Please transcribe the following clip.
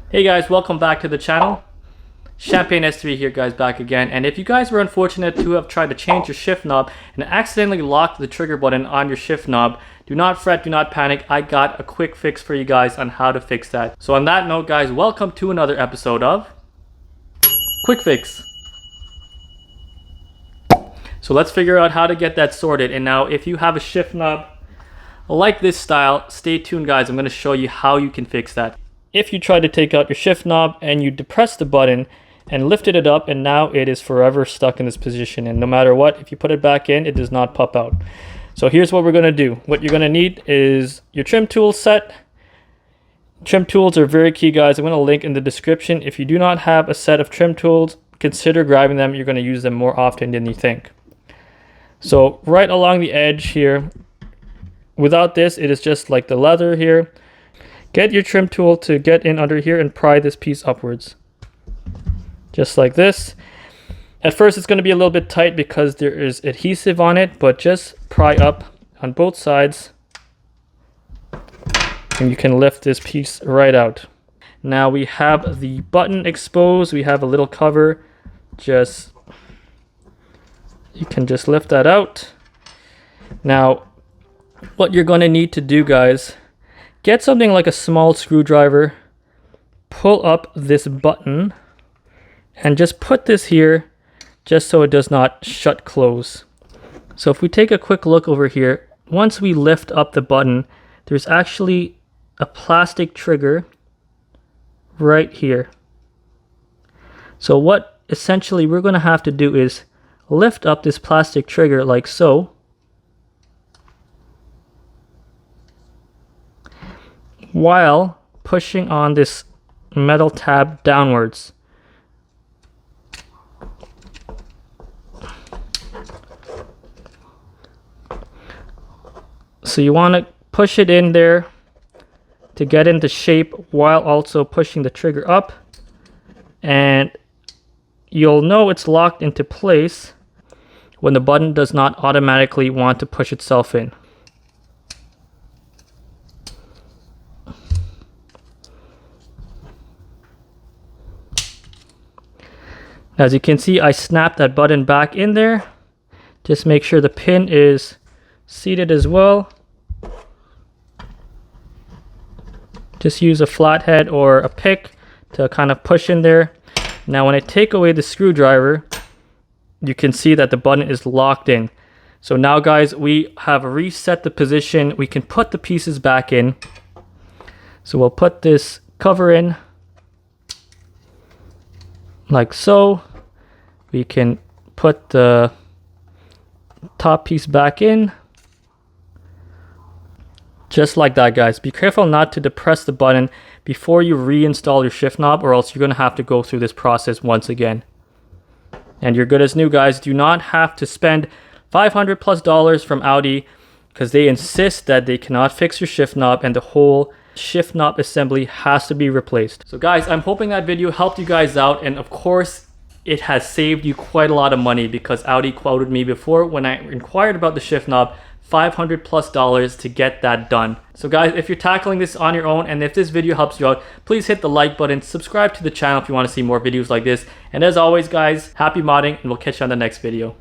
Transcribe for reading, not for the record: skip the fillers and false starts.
Hey guys, welcome back to the channel. Champagne S3 here guys, back again. And if you guys were unfortunate to have tried to change your shift knob and accidentally locked the trigger button on your shift knob, do not fret, do not panic. I got a quick fix for you guys on how to fix that. So on that note guys, welcome to another episode of QuickFix. So let's figure out how to get that sorted. And now if you have a shift knob like this style, stay tuned guys, I'm going to show you how you can fix that. If you try to take out your shift knob and you depress the button and lifted it up, and now it is forever stuck in this position, and no matter what, if you put it back in, it does not pop out. So here's what we're going to do. What you're going to need is your trim tool set. Trim tools are very key guys. I'm going to link in the description. If you do not have a set of trim tools, consider grabbing them. You're going to use them more often than you think. So right along the edge here, without this, it is just like the leather here. Get your trim tool to get in under here and pry this piece upwards. Just like this. At first it's going to be a little bit tight because there is adhesive on it, but just pry up on both sides and you can lift this piece right out. Now we have the button exposed. We have a little cover. You can just lift that out. Now what you're going to need to do guys, get something like a small screwdriver, pull up this button, and just put this here just so it does not shut close. So if we take a quick look over here, once we lift up the button, there's actually a plastic trigger right here. So what essentially we're going to have to do is lift up this plastic trigger like so, while pushing on this metal tab downwards. So you want to push it in there to get into shape while also pushing the trigger up, and you'll know it's locked into place when the button does not automatically want to push itself in. As you can see, I snapped that button back in there. Just make sure the pin is seated as well. Just use a flathead or a pick to kind of push in there. Now when I take away the screwdriver, you can see that the button is locked in. So now guys, we have reset the position. We can put the pieces back in. So we'll put this cover in like so. We can put the top piece back in just like that guys. Be careful not to depress the button before you reinstall your shift knob, or else you're going to have to go through this process once again. And you're good as new guys. Do not have to spend $500+ from Audi, because they insist that they cannot fix your shift knob and the whole shift knob assembly has to be replaced. So guys, I'm hoping that video helped you guys out, and of course it has saved you quite a lot of money, because Audi quoted me before when I inquired about the shift knob $500+ to get that done. So guys, if you're tackling this on your own, and if this video helps you out, please hit the like button, subscribe to the channel if you want to see more videos like this, and as always guys, happy modding, and we'll catch you on the next video.